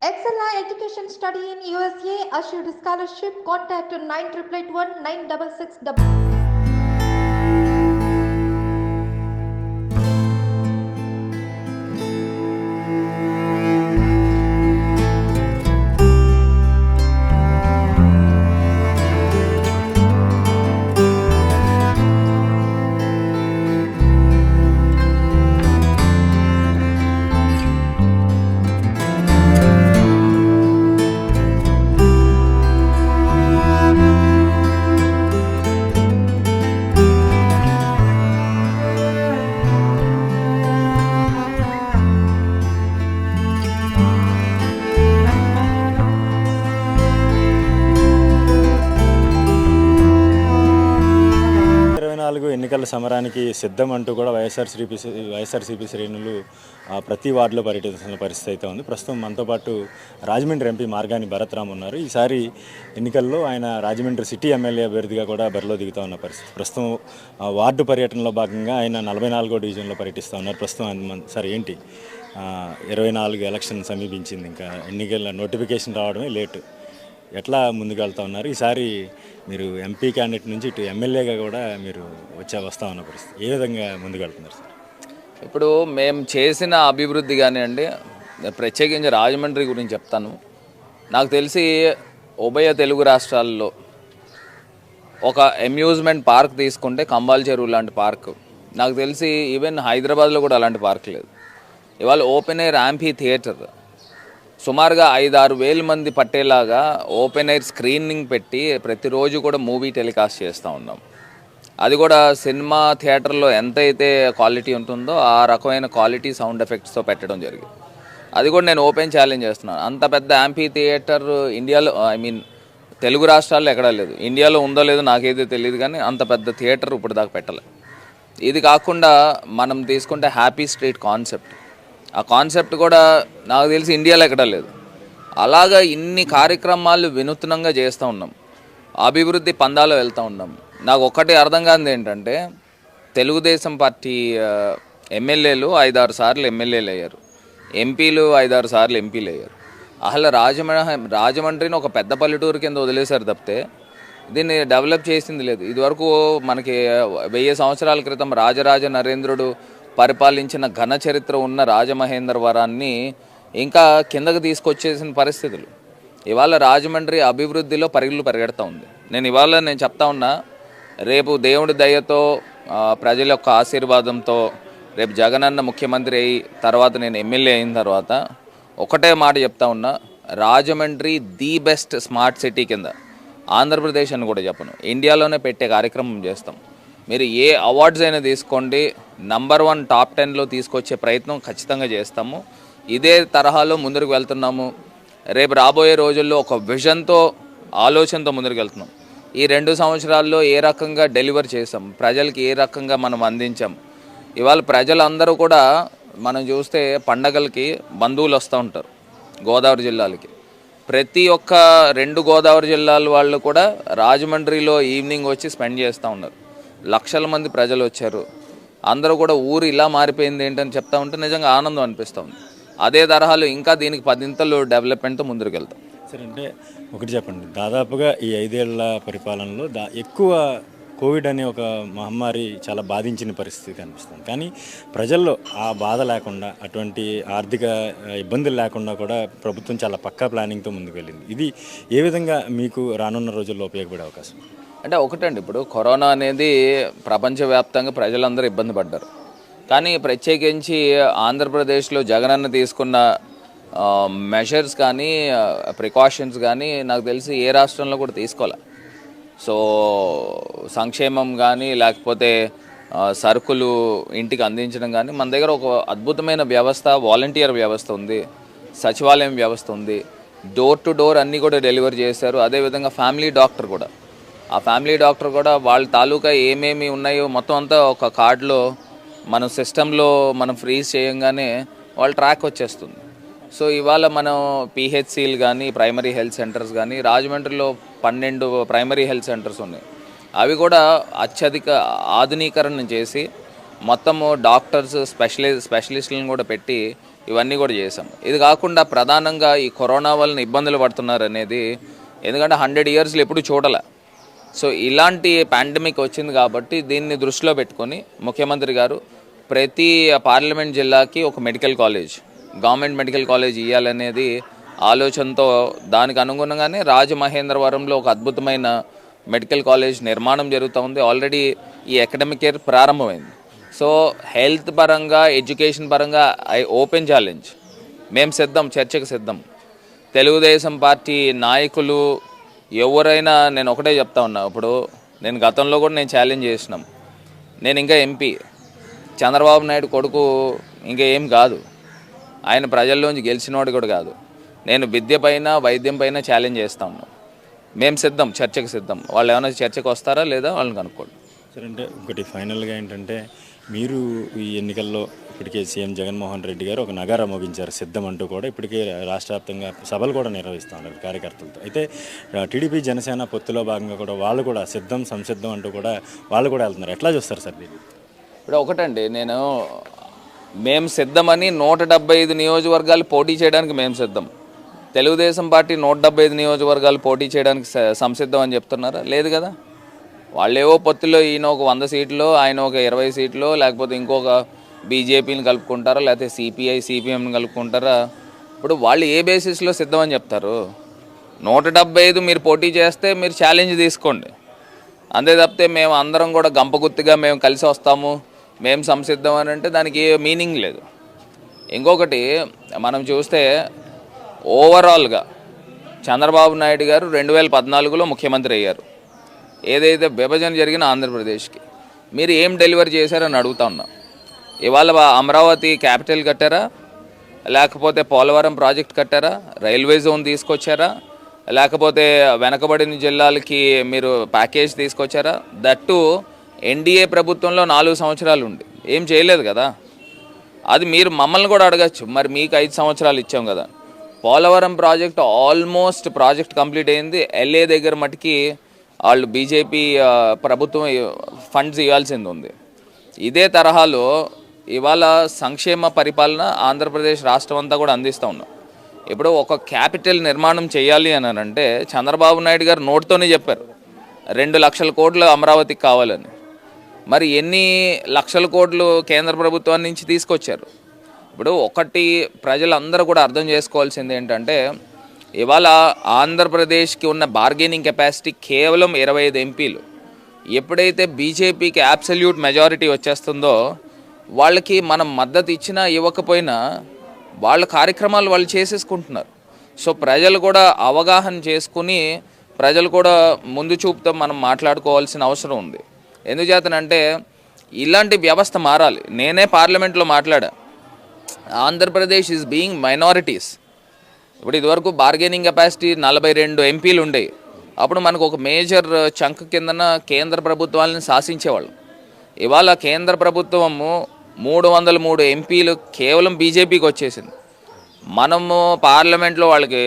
Excella Education Study in USA assured scholarship. Contact 9881 966. 2024 ఎన్నికల సమరానికి సిద్ధం అంటూ కూడా వైఎస్ఆర్సీపీ శ్రేణులు ప్రతి వార్డులో పర్యటిస్తున్న పరిస్థితి అయితే ఉంది. ప్రస్తుతం మనతో పాటు రాజమండ్రి ఎంపీ మార్గాని భరత్రామ్ ఉన్నారు. ఈసారి ఎన్నికల్లో ఆయన రాజమండ్రి సిటీ ఎమ్మెల్యే అభ్యర్థిగా కూడా బరిలో దిగుతూ ఉన్న పరిస్థితి. ప్రస్తుతం వార్డు పర్యటనలో భాగంగా ఆయన 44వ డివిజన్లో పర్యటిస్తూ ఉన్నారు. ప్రస్తుతం సార్ ఏంటి 24 ఎలక్షన్ సమీపించింది, ఇంకా ఎన్నికల నోటిఫికేషన్ రావడమే లేటు, ఎట్లా ముందుకు వెళ్తూ ఉన్నారు? ఈసారి మీరు ఎంపీ క్యాండిడేట్ నుంచి ఇటు ఎమ్మెల్యేగా కూడా మీరు వస్తూ ఉన్న పరిస్థితి, ఏ విధంగా ముందుకు వెళ్తున్నారు సార్? ఇప్పుడు మేము చేసిన అభివృద్ధి కానివ్వండి, ప్రత్యేకించి రాజమండ్రి గురించి చెప్తాను. నాకు తెలిసి ఉభయ తెలుగు రాష్ట్రాల్లో ఒక అమ్యూజ్మెంట్ పార్క్ తీసుకుంటే కంబాల్ చెరువు లాంటి పార్క్, నాకు తెలిసి ఈవెన్ హైదరాబాద్లో కూడా అలాంటి పార్క్ లేదు. ఇవాళ ఓపెన్ ఎయిర్ యాంఫీ థియేటర్ సుమారుగా 5-6 వేల మంది పట్టేలాగా ఓపెన్ ఎయిర్ స్క్రీనింగ్ పెట్టి ప్రతిరోజు కూడా మూవీ టెలికాస్ట్ చేస్తూ ఉన్నాం. అది కూడా సినిమా థియేటర్లో ఎంతైతే క్వాలిటీ ఉంటుందో ఆ రకమైన క్వాలిటీ సౌండ్ ఎఫెక్ట్స్తో పెట్టడం జరిగింది. అది కూడా నేను ఓపెన్ ఛాలెంజ్ చేస్తున్నాను. అంత పెద్ద యాంఫీ థియేటర్ ఇండియాలో, తెలుగు రాష్ట్రాల్లో ఎక్కడా లేదు. ఇండియాలో ఉందో లేదో నాకైతే తెలియదు, కానీ అంత పెద్ద థియేటర్ ఇప్పుడు దాకా పెట్టలేదు. ఇది కాకుండా మనం తీసుకుంటే హ్యాపీ స్ట్రీట్ కాన్సెప్ట్, ఆ కాన్సెప్ట్ కూడా నాకు తెలిసి ఇండియాలో ఎక్కడా లేదు. అలాగా ఇన్ని కార్యక్రమాలు వినూత్నంగా చేస్తూ ఉన్నాం, అభివృద్ధి పందాలో వెళ్తూ ఉన్నాం. నాకు ఒక్కటి అర్థం కానిది ఏంటంటే, తెలుగుదేశం పార్టీ ఎమ్మెల్యేలు 5-6 సార్లు ఎమ్మెల్యేలు అయ్యారు, ఎంపీలు 5-6 సార్లు ఎంపీలు అయ్యారు. అసలు రాజమండ్రిని ఒక పెద్ద పల్లెటూరు కింద వదిలేశారు తప్పితే దీన్ని డెవలప్ చేసింది లేదు. ఇదివరకు మనకి 1000 సంవత్సరాల క్రితం రాజరాజ నరేంద్రుడు పరిపాలించిన ఘన చరిత్ర ఉన్న రాజమహేంద్రవరాన్ని ఇంకా కిందకు తీసుకొచ్చేసిన పరిస్థితులు. ఇవాళ రాజమండ్రి అభివృద్ధిలో పరిగెడుతూ ఉంది. నేను చెప్తా ఉన్నా, రేపు దేవుడి దయతో ప్రజల యొక్క ఆశీర్వాదంతో రేపు జగనన్న ముఖ్యమంత్రి అయ్యి తర్వాత నేను ఎమ్మెల్యే అయిన తర్వాత ఒకటే మాట చెప్తా ఉన్నా, Rajahmundry the best smart city కింద ఆంధ్రప్రదేశ్ అని కూడా చెప్పను, ఇండియాలోనే పెట్టే కార్యక్రమం చేస్తాం. మీరు ఏ అవార్డ్స్ అయినా తీసుకోండి, నంబర్ 1 టాప్ 10లో తీసుకొచ్చే ప్రయత్నం ఖచ్చితంగా చేస్తాము. ఇదే తరహాలో ముందుకు వెళ్తున్నాము. రేపు రాబోయే రోజుల్లో ఒక విజన్తో, ఆలోచనతో ముందుకు వెళ్తున్నాం. ఈ 2 సంవత్సరాల్లో ఏ రకంగా డెలివర్ చేసాం, ప్రజలకి ఏ రకంగా మనం అందించాం. ఇవాళ ప్రజలందరూ కూడా మనం చూస్తే పండగలకి బంధువులు వస్తూ ఉంటారు గోదావరి జిల్లాలకి. ప్రతి ఒక్క 2 గోదావరి జిల్లాల వాళ్ళు కూడా రాజమండ్రిలో ఈవినింగ్ వచ్చి స్పెండ్ చేస్తూ ఉన్నారు. లక్షల మంది ప్రజలు వచ్చారు. అందరూ కూడా ఊరు ఇలా మారిపోయింది ఏంటని చెప్తా ఉంటే నిజంగా ఆనందం అనిపిస్తూ ఉంది. అదే తరహాలో ఇంకా దీనికి 10 ఇంతలు డెవలప్మెంట్తో ముందుకు వెళ్తాం. సరే, అంటే ఒకటి చెప్పండి, దాదాపుగా ఈ 5 ఏళ్ల పరిపాలనలో ఎక్కువ కోవిడ్ అనే ఒక మహమ్మారి చాలా బాధించిన పరిస్థితి కనిపిస్తుంది. కానీ ప్రజల్లో ఆ బాధ లేకుండా, అటువంటి ఆర్థిక ఇబ్బందులు లేకుండా కూడా ప్రభుత్వం చాలా పక్కా ప్లానింగ్తో ముందుకు వెళ్ళింది. ఇది ఏ విధంగా మీకు రానున్న రోజుల్లో ఉపయోగపడే అవకాశం? అంటే ఒకటండి, ఇప్పుడు కరోనా అనేది ప్రపంచవ్యాప్తంగా ప్రజలందరూ ఇబ్బంది పడ్డారు. కానీ ప్రత్యేకించి ఆంధ్రప్రదేశ్లో జగనన్న తీసుకున్న మెషర్స్ కానీ ప్రికాషన్స్ కానీ నాకు తెలిసి ఏ రాష్ట్రంలో కూడా తీసుకోవాలి. సో సంక్షేమం కానీ లేకపోతే సరుకులు ఇంటికి అందించడం కానీ మన దగ్గర ఒక అద్భుతమైన వ్యవస్థ, వాలంటీర్ వ్యవస్థ ఉంది, సచివాలయం వ్యవస్థ ఉంది, డోర్ టు డోర్ అన్నీ కూడా డెలివరీ చేశారు. అదేవిధంగా ఫ్యామిలీ డాక్టర్ కూడా, ఆ ఫ్యామిలీ డాక్టర్ కూడా వాళ్ళ తాలూకా ఏమేమి ఉన్నాయో మొత్తం అంతా ఒక కార్డులో మనం సిస్టంలో మనం ఫ్రీజ్ చేయంగానే వాళ్ళ ట్రాక్ వచ్చేస్తుంది. సో ఇవాళ మనం పిహెచ్సిలు కానీ ప్రైమరీ హెల్త్ సెంటర్స్ కానీ, రాజమండ్రిలో 12 ప్రైమరీ హెల్త్ సెంటర్స్ ఉన్నాయి. అవి కూడా అత్యధిక ఆధునీకరణ చేసి మొత్తము డాక్టర్స్ స్పెషలిస్టులను కూడా పెట్టి ఇవన్నీ కూడా చేసాం. ఇది కాకుండా ప్రధానంగా ఈ కరోనా వలన ఇబ్బందులు పడుతున్నారు అనేది, ఎందుకంటే 100 ఇయర్స్లో ఎప్పుడు చూడలే. సో ఇలాంటి పాండమిక్ వచ్చింది కాబట్టి దీన్ని దృష్టిలో పెట్టుకొని ముఖ్యమంత్రి గారు ప్రతి పార్లమెంట్ జిల్లాకి ఒక medical college, government medical college ఇవ్వాలనేది ఆలోచనతో దానికి అనుగుణంగానే రాజమహేంద్రవరంలో ఒక అద్భుతమైన మెడికల్ కాలేజ్ నిర్మాణం జరుగుతూ ఉంది. ఆల్రెడీ ఈ అకాడమిక్ ఇయర్ ప్రారంభమైంది. సో హెల్త్ పరంగా, ఎడ్యుకేషన్ పరంగా ఓపెన్ ఛాలెంజ్, మేము సిద్ధం, చర్చకు సిద్ధం. తెలుగుదేశం పార్టీ నాయకులు ఎవరైనా, నేను ఒకటే చెప్తా ఉన్నా, ఇప్పుడు నేను గతంలో కూడా నేను ఛాలెంజ్ చేసినాం. నేను ఇంకా ఎంపీ, చంద్రబాబు నాయుడు కొడుకు ఇంకా ఏం కాదు, ఆయన ప్రజల్లోంచి గెలిచినవాడు కూడా కాదు. నేను విద్య పైన, వైద్యం పైన ఛాలెంజ్ చేస్తా ఉన్నాం. మేము సిద్ధం, చర్చకు సిద్ధం. వాళ్ళు ఏమైనా చర్చకు వస్తారా లేదా వాళ్ళని కనుక్కోండి. సరే, అంటే ఒకటి ఫైనల్గా ఏంటంటే, మీరు ఈ ఎన్నికల్లో ఇప్పటికే సీఎం జగన్మోహన్ రెడ్డి గారు ఒక నగారా మోగించారు సిద్ధం అంటూ కూడా. ఇప్పటికే రాష్ట్ర వ్యాప్తంగా సభలు కూడా నిర్వహిస్తూ ఉన్నారు కార్యకర్తలతో. అయితే టీడీపీ జనసేన పొత్తులో భాగంగా కూడా వాళ్ళు కూడా సిద్ధం సంసిద్ధం అంటూ కూడా వాళ్ళు కూడా వెళ్తున్నారు. ఎట్లా చూస్తారు సార్ దీన్ని? ఇప్పుడు ఒకటండి, మేము సిద్ధమని 175 నియోజకవర్గాలు పోటీ చేయడానికి మేము సిద్ధం. తెలుగుదేశం పార్టీ 175 నియోజకవర్గాలు పోటీ చేయడానికి సంసిద్ధం అని చెప్తున్నారా? లేదు కదా. వాళ్ళేవో పొత్తులో ఈయన ఒక 100 సీట్లు, ఆయన ఒక 20 సీట్లు, లేకపోతే ఇంకొక బీజేపీని కలుపుకుంటారా, లేకపోతే సిపిఐ సిపిఎంని కలుపుకుంటారా? ఇప్పుడు వాళ్ళు ఏ బేసిస్లో సిద్ధం అని చెప్తారు? 175 మీరు పోటీ చేస్తే మీరు ఛాలెంజ్ తీసుకోండి. అంతే తప్పితే మేము అందరం కూడా గంపగుత్తిగా మేము కలిసి వస్తాము, మేము సంసిద్ధం అని అంటే దానికి ఏ మీనింగ్ లేదు. ఇంకొకటి మనం చూస్తే ఓవరాల్గా చంద్రబాబు నాయుడు గారు 2014లో ముఖ్యమంత్రి అయ్యారు. ఏదైతే విభజన జరిగిన ఆంధ్రప్రదేశ్కి మీరు ఏం డెలివరీ చేశారని అడుగుతా ఉన్నా. ఇవాళ అమరావతి క్యాపిటల్ కట్టారా, లేకపోతే పోలవరం ప్రాజెక్ట్ కట్టారా, రైల్వే జోన్ తీసుకొచ్చారా, లేకపోతే వెనకబడిన జిల్లాలకి మీరు ప్యాకేజ్ తీసుకొచ్చారా? దట్టు ఎన్డీఏ ప్రభుత్వంలో 4 సంవత్సరాలు ఉండి ఏం చేయలేదు కదా. అది మీరు మమ్మల్ని కూడా అడగచ్చు, మరి మీకు 5 సంవత్సరాలు ఇచ్చాం కదా. Polavaram project almost project complete అయింది. ఎల్ఏ దగ్గర మటుకి వాళ్ళు బీజేపీ ప్రభుత్వం ఫండ్స్ ఇవ్వాల్సింది ఉంది. ఇదే తరహాలో ఇవాళ సంక్షేమ పరిపాలన ఆంధ్రప్రదేశ్ రాష్ట్రం అంతా కూడా అందిస్తూ ఉన్నాం. ఇప్పుడు ఒక క్యాపిటల్ నిర్మాణం చేయాలి అని అంటే చంద్రబాబు నాయుడు గారు నోటితోనే చెప్పారు 2 లక్షల కోట్లు అమరావతికి కావాలని. మరి ఎన్ని లక్షల కోట్లు కేంద్ర ప్రభుత్వం నుంచి తీసుకొచ్చారు? ఇప్పుడు ఒకటి ప్రజలందరూ కూడా అర్థం చేసుకోవాల్సింది ఏంటంటే, ఇవాళ ఆంధ్రప్రదేశ్కి ఉన్న బార్గెనింగ్ కెపాసిటీ కేవలం 25 ఎంపీలు. ఎప్పుడైతే బీజేపీకి అబ్సల్యూట్ మెజారిటీ వచ్చేస్తుందో వాళ్ళకి మనం మద్దతు ఇచ్చినా ఇవ్వకపోయినా వాళ్ళ కార్యక్రమాలు వాళ్ళు చేసేసుకుంటున్నారు. సో ప్రజలు కూడా అవగాహన చేసుకుని ప్రజలు కూడా ముందు చూపుతో మనం మాట్లాడుకోవాల్సిన అవసరం ఉంది. ఎందుచేతనంటే ఇలాంటి వ్యవస్థ మారాలి. నేనే పార్లమెంట్లో మాట్లాడా, ఆంధ్రప్రదేశ్ ఈజ్ బీయింగ్ మైనారిటీస్. ఇప్పుడు ఇదివరకు బార్గెనింగ్ కెపాసిటీ 42 ఎంపీలు ఉండేవి. అప్పుడు మనకు ఒక మేజర్ చంక్ కిందన కేంద్ర ప్రభుత్వాలను శాసించేవాళ్ళు. ఇవాళ కేంద్ర ప్రభుత్వము 303 ఎంపీలు కేవలం బీజేపీకి వచ్చేసింది. మనము పార్లమెంట్లో వాళ్ళకి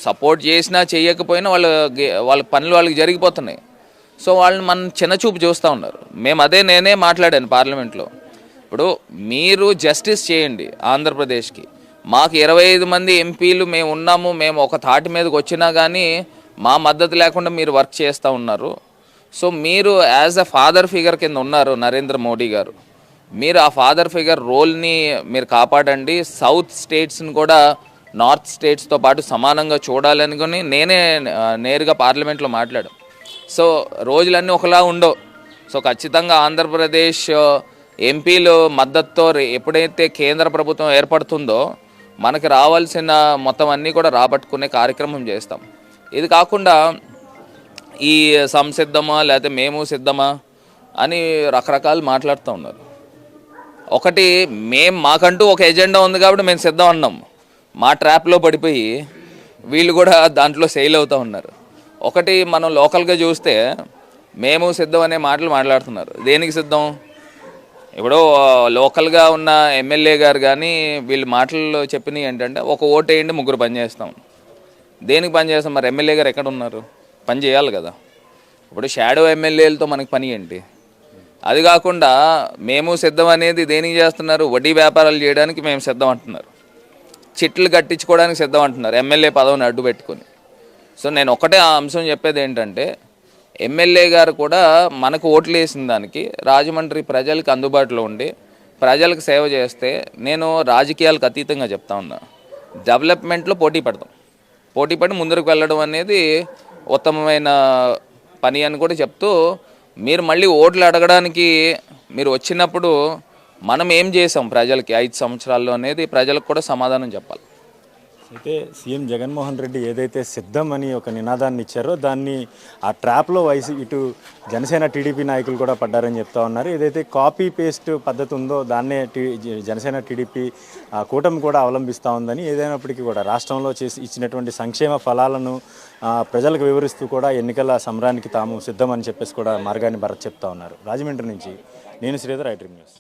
సపోర్ట్ చేసినా చేయకపోయినా వాళ్ళ పనులు వాళ్ళకి జరిగిపోతున్నాయి. సో వాళ్ళని మనం చిన్నచూపు చూస్తూ ఉన్నారు. నేనే మాట్లాడాను పార్లమెంట్లో. ఇప్పుడు మీరు జస్టిస్ చేయండి ఆంధ్రప్రదేశ్కి. మాకు 25 మంది ఎంపీలు మేము ఉన్నాము, మేము ఒక తాటి మీదకి వచ్చినా కానీ మా మద్దతు లేకుండా మీరు వర్క్ చేస్తూ ఉన్నారు. సో మీరు యాజ్ అ ఫాదర్ ఫిగర్ కింద ఉన్నారు నరేంద్ర మోడీ గారు. మీరు ఆ ఫాదర్ ఫిగర్ రోల్ని మీరు కాపాడండి. సౌత్ స్టేట్స్ని కూడా నార్త్ స్టేట్స్తో పాటు సమానంగా చూడాలనుకుని నేనే నేరుగా పార్లమెంట్లో మాట్లాడాను. సో రోజులన్నీ ఒకలా ఉండవు. సో ఖచ్చితంగా ఆంధ్రప్రదేశ్ ఎంపీలు మద్దతుతో ఎప్పుడైతే కేంద్ర ప్రభుత్వం ఏర్పడుతుందో మనకి రావాల్సిన మొత్తం అన్నీ కూడా రాబట్టుకునే కార్యక్రమం చేస్తాం. ఇది కాకుండా ఈ సంసిద్ధమా లేకపోతే మేము సిద్ధమా అని రకరకాలు మాట్లాడుతూ ఉన్నారు. ఒకటి, మాకంటూ ఒక ఎజెండా ఉంది కాబట్టి మేము సిద్ధం అన్నాం. మా ట్రాప్లో పడిపోయి వీళ్ళు కూడా దాంట్లో సెయిల్ అవుతూ ఉన్నారు. ఒకటి, మనం లోకల్గా చూస్తే మేము సిద్ధం అనే మాటలు మాట్లాడుతున్నారు. దేనికి సిద్ధం? ఇప్పుడు లోకల్గా ఉన్న ఎమ్మెల్యే గారు కానీ వీళ్ళు మాటల్లో చెప్పినవి ఏంటంటే, ఒక ఓటు వేయండి 3 పని చేస్తాం. దేనికి పని చేస్తాం? మరి ఎమ్మెల్యే గారు ఎక్కడ ఉన్నారు? పని చేయాలి కదా. ఇప్పుడు షాడో ఎమ్మెల్యేలతో మనకి పని ఏంటి? అది కాకుండా మేము సిద్ధం అనేది దేనికి చేస్తున్నారు? వడ్డీ వ్యాపారాలు చేయడానికి మేము సిద్ధం అంటున్నారు. చిట్లు కట్టించుకోవడానికి సిద్ధం అంటున్నారు ఎమ్మెల్యే పదవిని అడ్డు పెట్టుకొని. సో నేను ఒకటే ఆ అంశం చెప్పేది ఏంటంటే, ఎమ్మెల్యే గారు కూడా మనకు ఓట్లు వేసిన దానికి రాజమండ్రి ప్రజలకు అందుబాటులో ఉండి ప్రజలకు సేవ చేస్తే, నేను రాజకీయాలకు అతీతంగా చెప్తా ఉన్నా, డెవలప్మెంట్లో పోటీ పడి ముందరకు వెళ్ళడం అనేది ఉత్తమమైన పని అని కూడా చెప్తూ, మీరు మళ్ళీ ఓట్లు అడగడానికి మీరు వచ్చినప్పుడు మనం ఏం చేసాం ప్రజలకి 5 సంవత్సరాల్లో అనేది ప్రజలకు కూడా సమాధానం చెప్పాలి. అయితే సీఎం జగన్మోహన్ రెడ్డి ఏదైతే సిద్ధం అని ఒక నినాదాన్ని ఇచ్చారో దాన్ని ఆ ట్రాప్లో ఇటు జనసేన టీడీపీ నాయకులు కూడా పడ్డారని చెప్తా ఉన్నారు. ఏదైతే కాపీ పేస్ట్ పద్ధతి ఉందో దాన్నే జనసేన టీడీపీ కూటమి కూడా అవలంబిస్తూ ఉందని, ఏదైనప్పటికీ కూడా రాష్ట్రంలో ఇచ్చినటువంటి సంక్షేమ ఫలాలను ప్రజలకు వివరిస్తూ కూడా ఎన్నికల సమరానికి తాము సిద్ధమని చెప్పేసి కూడా మార్గాన్ని భరత్ చెప్తా ఉన్నారు. రాజమండ్రి నుంచి నేను శ్రీధర్, ఐ డ్రీమ్ న్యూస్.